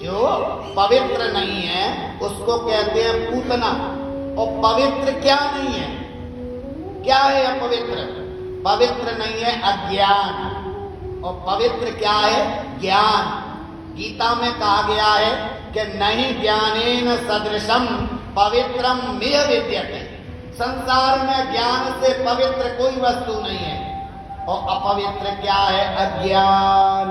जो पवित्र नहीं है उसको कहते हैं पूतना। और पवित्र क्या नहीं है? क्या है अपवित्र? पवित्र नहीं है अज्ञान। और पवित्र क्या है? ज्ञान। गीता में कहा गया है कि नहीं ज्ञानेन सदृशम पवित्रम मिह विद्यते। संसार में ज्ञान से पवित्र कोई वस्तु नहीं है। और अपवित्र क्या है? अज्ञान।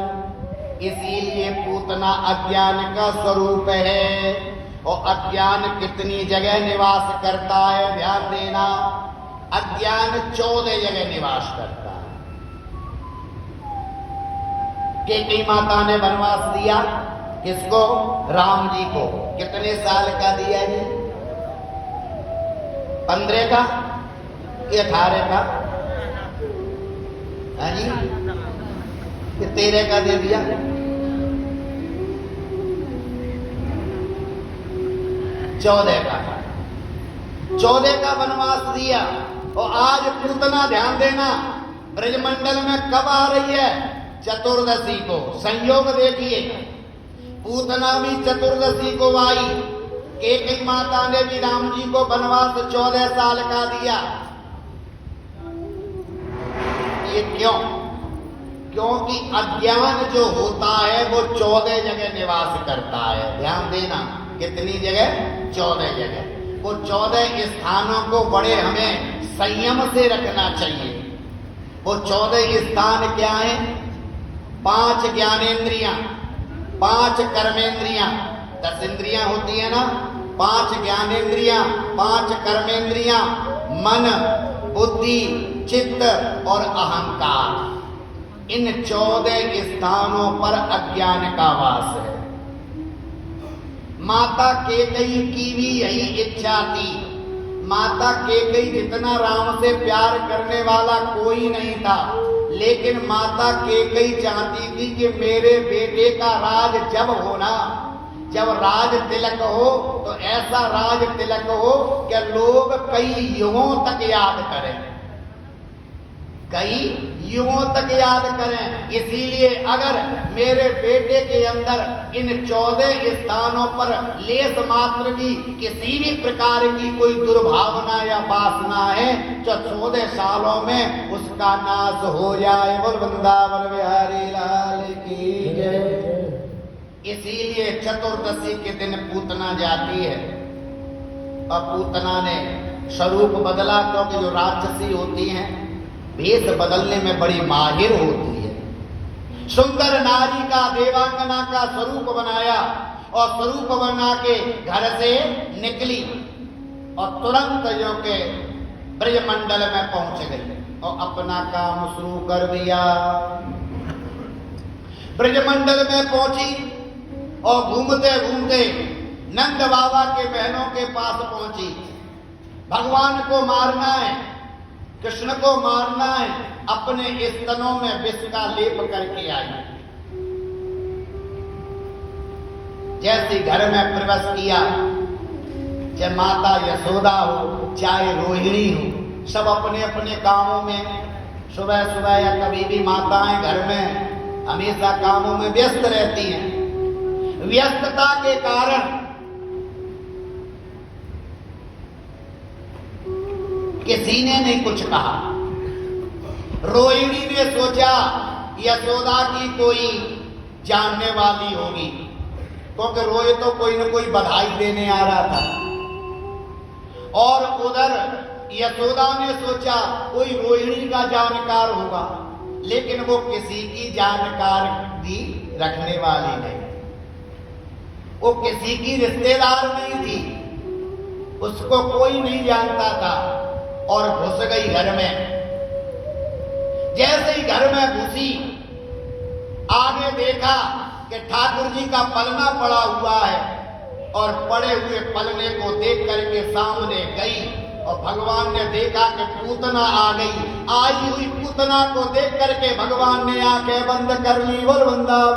इसीलिए पूतना अज्ञान का स्वरूप है। और अज्ञान कितनी जगह निवास करता है? ध्यान देना, अज्ञान 14 जगह निवास करता है। कैकेयी माता ने वनवास दिया किसको? राम जी को। कितने साल का दिया जी? 15 का कि 18 का? हाँ जी, कि 13 का दे दिया? 14 का। 14 का वनवास दिया। और आज पूतना, ध्यान देना, ब्रजमंडल में कब आ रही है? चतुर्दशी को। संयोग देखिए, पूतना भी चतुर्दशी को आई। कैकेयी माता ने भी राम जी को वनवास 14 साल का दिया। ये क्यों? क्योंकि अज्ञान जो होता है वो 14 जगह निवास करता है। ध्यान देना, कितनी जगह? 14 जगह। वो 14 स्थानों को बड़े हमें संयम से रखना चाहिए। वो 14 स्थान क्या है? 5 ज्ञानेंद्रियां, 5 कर्मेंद्रियां। 10 इंद्रियां होती है ना? 5 ज्ञानेंद्रियां, 5 कर्मेंद्रियां, मन, बुद्धि, चित्त और अहंकार। इन 14 स्थानों पर अज्ञान का वास है। माता कैकेयी की भी यही इच्छा थी। माता कैकेयी जितना राम से प्यार करने वाला कोई नहीं था, लेकिन माता कैकेयी चाहती थी कि मेरे बेटे का राज जब होना, जब राज तिलक हो तो ऐसा राज तिलक हो कि लोग कई युगों तक याद करें, कई युगों तक याद करें। इसीलिए अगर मेरे बेटे के अंदर इन 14 स्थानों पर लेस मात्र की किसी भी प्रकार की कोई दुर्भावना या वासना है तो 14 सालों में उसका नाश हो जाए। बोल वृंदावन बिहारी लाल की जय। इसीलिए चतुर्दशी के दिन पूतना जाती है। और पूतना ने स्वरूप बदला, क्योंकि जो राक्षसी होती हैं भेष बदलने में बड़ी माहिर होती है। सुंदर नारी का, देवांगना का स्वरूप बनाया और स्वरूप बना के घर से निकली और तुरंत जो के ब्रजमंडल में पहुंच गई और अपना काम शुरू कर दिया। ब्रजमंडल में पहुंची और घूमते घूमते नंद बाबा के बहनों के पास पहुंची। भगवान को मारना है, कृष्ण को मारना है, अपने स्तनों में विष का लेप करके आई। जैसे घर में प्रवेश किया, चाहे माता यशोदा हो चाहे रोहिणी हो, सब अपने अपने कामों में सुबह सुबह या कभी भी माताएं घर में हमेशा कामों में व्यस्त रहती हैं। व्यस्तता के कारण किसी ने नहीं कुछ कहा। रोहिणी ने सोचा यशोदा की कोई जानने वाली होगी, क्योंकि रोए तो कोई न कोई बधाई देने आ रहा था। और उधर यशोदा ने सोचा कोई रोहिणी का जानकार होगा, लेकिन वो किसी की जानकार भी रखने वाली नहीं, वो किसी की रिश्तेदार नहीं थी, उसको कोई नहीं जानता था। और घुस गई घर में। जैसे ही घर में घुसी, आगे देखा कि ठाकुर जी का पलना पड़ा हुआ है और पड़े हुए पलने को देख करके सामने गई और भगवान ने देखा कि पूतना आ गई। आई हुई पूतना को देख करके भगवान ने आंखें बंद कर ली। बोल वृंदावन।